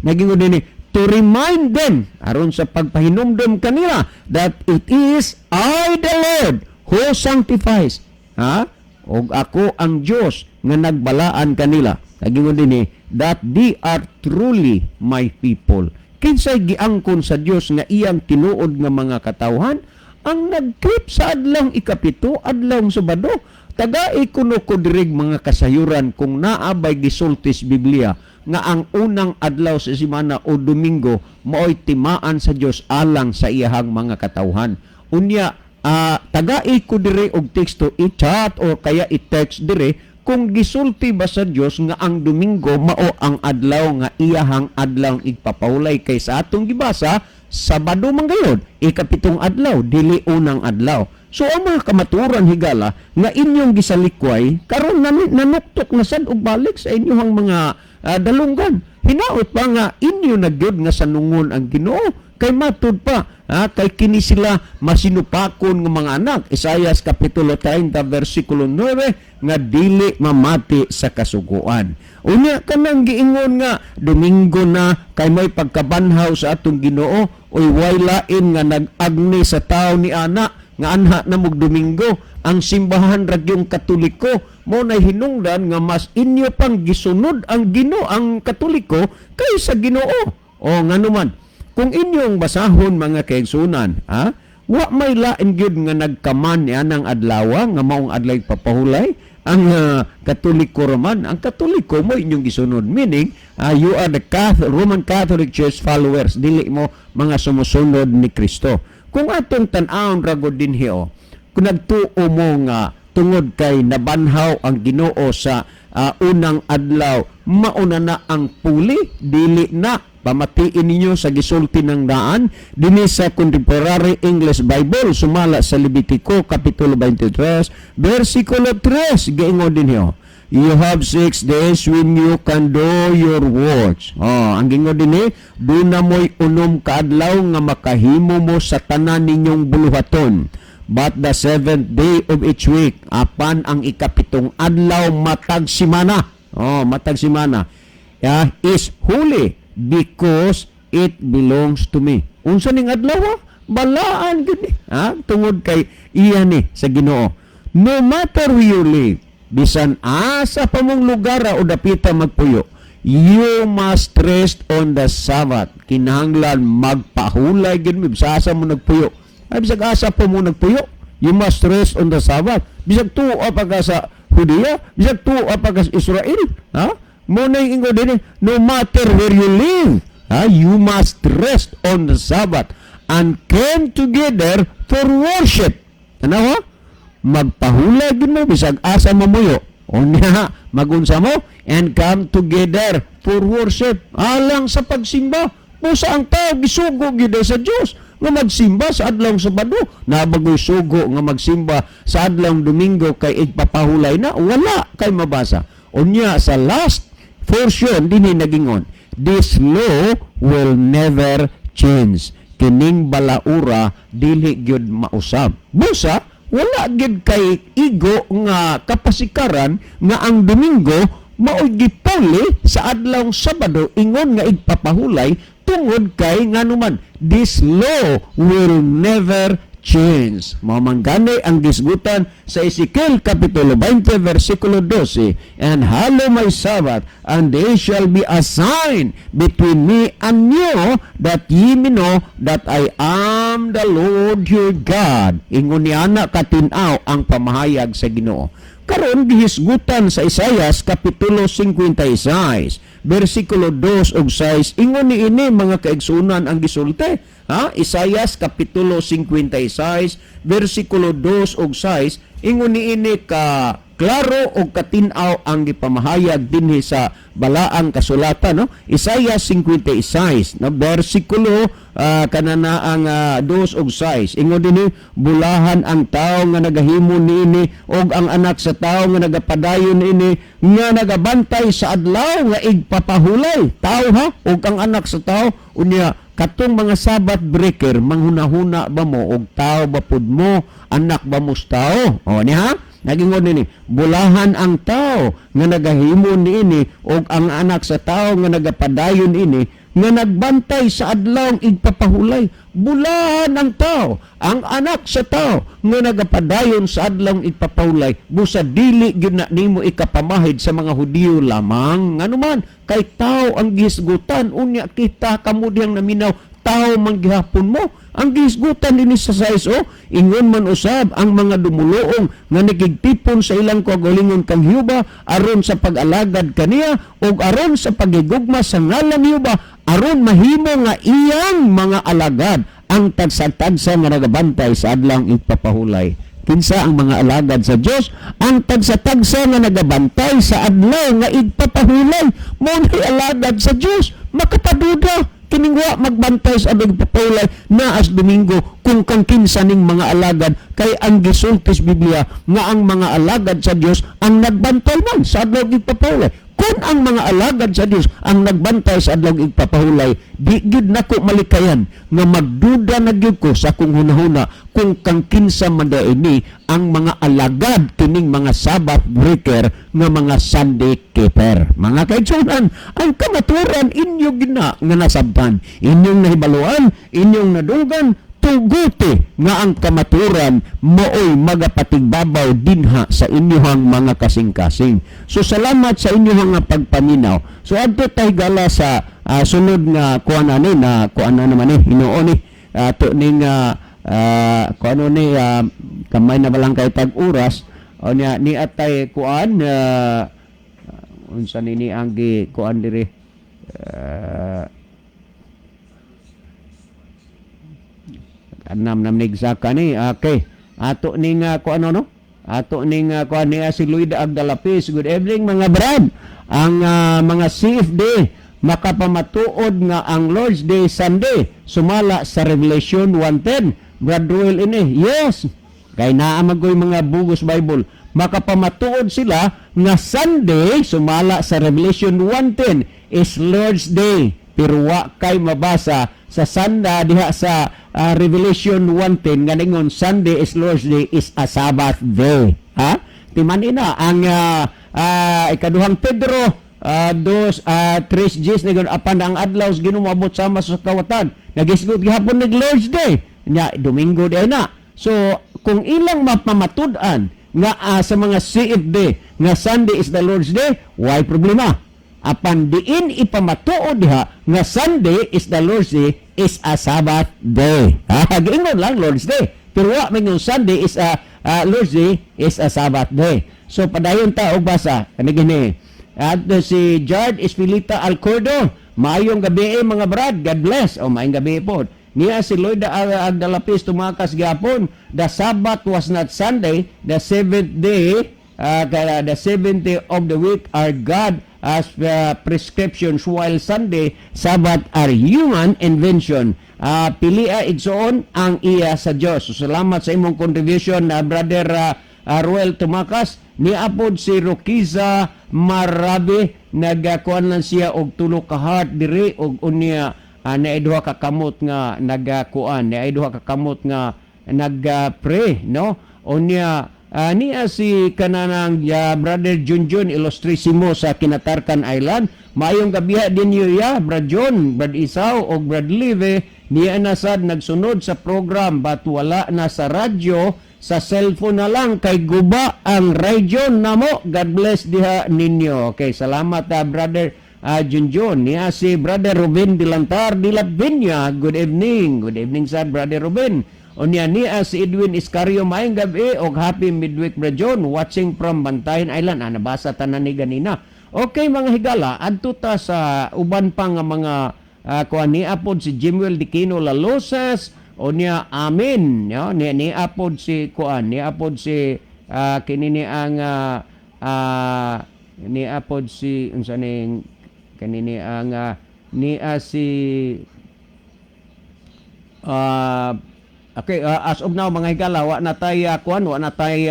Nag-ingon dinhi to remind them aron sa pagpahinumdom kanila that it is I the Lord who sanctifies. Og ako ang Dios nga nagbalaan kanila. Nagingon dinhi that they are truly my people. Kinsay giangkon sa Dios nga iyang tinuod nga mga katawhan ang nagtrip sa adlaw ikapito, adlaw Sabado. Tagai kuno ko dirig mga kasayuran kung naabay gisultis Biblia nga ang unang adlaw sa semana o Domingo mao'y timaan sa Dios alang sa iyahang mga katawhan. Unya tagai ko dire og teksto i-chat o kaya i-text dire kung gisulti ba sa Dios nga ang Domingo mao ang adlaw nga iyahang adlaw igpapahulay, kay sa atong gibasa Sabado man gayud ikapitong adlaw dili unang adlaw. So ang mga kamaturan higala nga inyong gisalikway karon nanuktok na sad og balik sa inyong mga dalunggan. Hinaot pa nga inyo na gyud nga sanungon ang Ginoo. Kay matud pa, kay kini sila masinupakon ng mga anak. Isaias kapitulo 30 versikulo 9 nga dili mamati sa kasuguan. Unya kanang giingon nga Domingo na kay may pagkabanhaw sa atong Ginoo, oy way lain nga nag-agni sa tao ni ana nga anha na mog Domingo. Ang simbahan ragyong Katoliko mo na hinungdan nga mas inyo pang gisunod ang Ginoo, ang Katoliko kaysa Ginoo. O nganuman, kung inyong basahon mga kaigsunan, wa may lain gyud nga nagkaman niya ng adlaw nga maong adlaw papahulay ang Katoliko Roman. Ang Katoliko mo inyong gisunod, meaning you are the Roman Catholic Church followers, dili mo mga sumusunod ni Kristo. Kung atong tan-awon ragod dinhi kung nagtuo mo nga tungod kay nabanhaw ang Ginoo sa unang adlaw, mauna na ang puli, dili na pamatiin ninyo sa gisulti ng daan dinhi sa Contemporary English Bible sumala sa Levitico kapitulo 23 versikulo 3 giingon dinhi you have 6 days when you can do your works. Ang gingon dinhi duna mo'y unom ka adlaw nga makahimo mo sa tanan ninyong buluhaton, but the seventh day of each week apan ang ikapitong adlaw matag semana is holy because it belongs to me. Unsa ning adlaw? Balaan gid ni. Tungod kay iya ni sa Ginoo. No matter where you live, bisan asa pa mong lugar o dapita magpuyo, you must rest on the Sabbath. Kinahanglan magpahulay gid mi sa asa mo nagpuyo. Ay bisag asa pa mo nagpuyo, you must rest on the Sabbath. Bisag tuo pa ka sa Judea, bisag tuo pa ka sa Israel, mo na ingo din, no matter where you live, you must rest on the Sabbath and came together for worship. Ano? Magpahulay din mo, bisag asa mamuyo. O niya, magunsa mo, and come together for worship. Alang sa pagsimba, pusa ang tao, gisugo gida sa Diyos, nga magsimba sa adlaw Sabado. Nabagoy sugo nga magsimba sa adlaw Domingo kay igpapahulay na, wala kay mabasa. O niya, sa last portion din nagingon, this law will never change. Kining balaura dili gyud mausab. Busa wala gyud kay igo nga kapasikaran nga ang Domingo mao'y gipuli sa adlawng Sabado ingon nga igpapahulay tungod kay nganuman this law will never change. Mamanggani ang gisgutan sa Ezekiel Kapitulo 20 versikulo 12, and hallow my Sabbath, and they shall be a sign between me and you, that ye may know that I am the Lord your God. Ingon niya na katinaw ang pamahayag sa Ginoo. Karon gihisgutan sa Isaias Kapitulo 56 versikulo 2 ug 6, ingon niini mga kaigsunan ang gisulti. Isaias Kapitulo 56 versikulo 2 ug 6, ingon niini ka klaro o katinaw ang gipamahayag dinhi sa balaang kasulatan, no? Isaias 56 na bersikulo kanana ang 2 ug 6, ingon dinhi, bulahan ang tao nga nagahimo niini og ang anak sa tao nga nagapadayon niini nga nagabantay sa adlaw nga igpapahulay tao og ang anak sa tao unya katong mga Sabbath breaker manghunahuna ba mo og tao ba pud mo, anak ba mo sa tao, o niya nagingon nini, bulahan ang tao nga nagahimo niini og ang anak sa tao nga nagapadayon ini nga nagbantay sa adlawng igpapahulay. Bulahan ang tao, ang anak sa tao nga nagapadayon sa adlawng igpapahulay. Busa dili gyud na nimo ikapamahid sa mga Hudiyo lamang. Nganuman kay tao ang gisgutan, unya kita kamo diyang naminaw tao manggihapon mo. Ang gisgutan din sa saiso, ingon man usab ang mga dumuluong nga nagigtipon sa ilang kaugalingon kang Hiyuba aron sa pag-alagad kaniya o aron sa pagigugma sa ngalan Hiyuba aron mahimo nga iyang mga alagad ang tagsa-tagsa nga nagabantay sa adlawng igpapahulay. Kinsa ang mga alagad sa Dios? Ang tagsa-tagsa nga nagabantay sa adlaw nga igpapahulay. Mo ni alagad sa Dios, makapaduda kiningwa magbantay sa adlaw igpapahulay na as Domingo kung kang kinsa ning mga alagad kay ang gisultis Biblia nga ang mga alagad sa Dios ang nagbantay man sa adlaw igpapahulay. Kung ang mga alagad sa Dios ang nagbantay sa adlaw igpapahulay, di gyud nako malikayan nga magduda na gyud ko sa kung hunahuna kung kang kinsa man ini ang mga alagad kining mga Sabbath breaker nga mga Sunday keeper. Mga kaigsunan, ang kamaturan inyo gina nga nasabtan, inyong nahibaluan, inyong nadugan, tuguti nga ang kamaturan mooy magapatigbabaw dinha sa inyohang mga kasing-kasing. So salamat sa inyohang pagpaminaw. So adto tay gala sa sunod nga kuan ani na kuan na naman hinuon ni to ning kuan ni kamay na balang kay tag-oras o niya ni atay kuan unsa nini ang gi kuan diri nam nigsaka ni okay ato ning kuan no ato ning kuan niya si Lloyd Agdalapis. Good evening mga brad. Ang mga CFD makapamatuod nga ang Lord's Day Sunday sumala sa Revelation 1:10. Brad Ruel ini yes kay naa magoy mga bugos Bible makapamatuod sila nga Sunday sumala sa Revelation 1:10 is Lord's Day pero wa kay mabasa sa sanda diha sa Revelation 1:10 nga ningon Sunday is Lord's Day is a Sabbath day. Timan ina ang ikaduhang Pedro 2:3 ningon apan ang adlaw Ginoo moabot sama sa kawatan nagisgot gihapon nig Lord's Day nya Domingo day na. So kung ilang mapamatud-an nga sa mga CFD nga Sunday is the Lord's Day, why problema? Apan diin ipamatuod diha nga Sunday is the Lord's Day is a Sabbath day. Giingon lang Lord's Day. Pero wa man yung Sunday is a Lord's Day is a Sabbath day. So padayon ta og basa kani gini. At si Jard Espilita Alcordo, maayong gabi mga brad. God bless. O maayong gabi po. Niya si Lloyd Agdalapis tumakas gyapon. The Sabbath was not Sunday, the seventh day, the seventh day of the week are God as prescriptions, while Sunday, Sabbath are human invention. Pilia igsoon ang iya sa Dios. So, salamat sa imong contribution na Brother Ruel Tumakas. Niapod si Rokiza Marabe nagakuan lang siya og tulo ka heart diri og unya na duha ka kamot nga nagakuan, na duha ka kamot nga nagpre, no? Unya niya si kananang Brother Junjun Ilustrisimo sa Kinatarkan Island. Maayong gabiha din niyo Brad John, Brad Isaw o Brad Live. Niya na sad nagsunod sa program but wala na sa radyo, sa cellphone na lang kay guba ang radyo namo. God bless diha ninyo. Okay, salamat Brother Junjun. Niya si Brother Ruben Dilantar Dilabinya. Good evening. Good evening sad Brother Ruben. Unya niya si Edwin Iscario, maayong gabi og happy midweek Brad John, watching from Bantayan Island. Nabasa tanan ni ganina. Okay mga higala, adto ta sa uban pa nga mga kuan ni apod si Jimuel Dikino Lalosas. Unya amen, no? Ni apod si kuan, ni apod si kinini ang ni apod si unsa ning kanini ang ni si okay, as of now mga higala, wa na tay kuan, wa na tay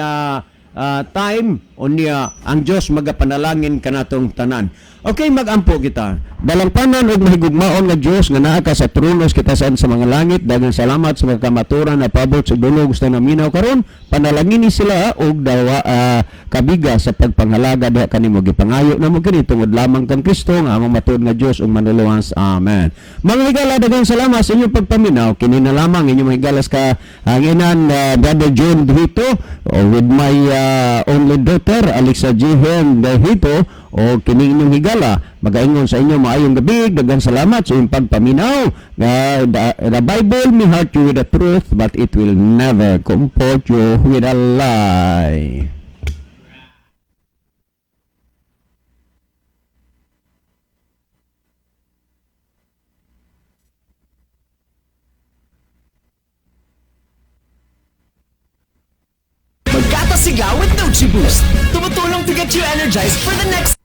time. Unya ang Dios magapanalangin kanatong tanan. Okay, magampo kita. Balangpanan og mahigugmaon nga Dios nga naa ka sa tronos kita sa mga langit. Daghang salamat sa mga kamaturan na pabot sa dulog gusto na minaw karon. Panalangin ni sila og dawa kabiga sa pagpanghalaga diha kanimo gipangayo namo kini tungod lamang kang Kristo nga among matuod nga Dios ug manuluwas. Amen. Mga higala, daghang salamat sa inyong pagpaminaw. Kini na lamang inyong higalas ka hanginan Brother John Brito with my only daughter Alexa Jihen Dahito o kini inyong higala. Magaingon sa inyo maayong gabi. Daghang salamat sa inyong pagpaminaw. The Bible may hurt you with the truth but it will never comfort you with a lie. Magkatasigaw with Nutriboost. Tumutulong to get you energized for the next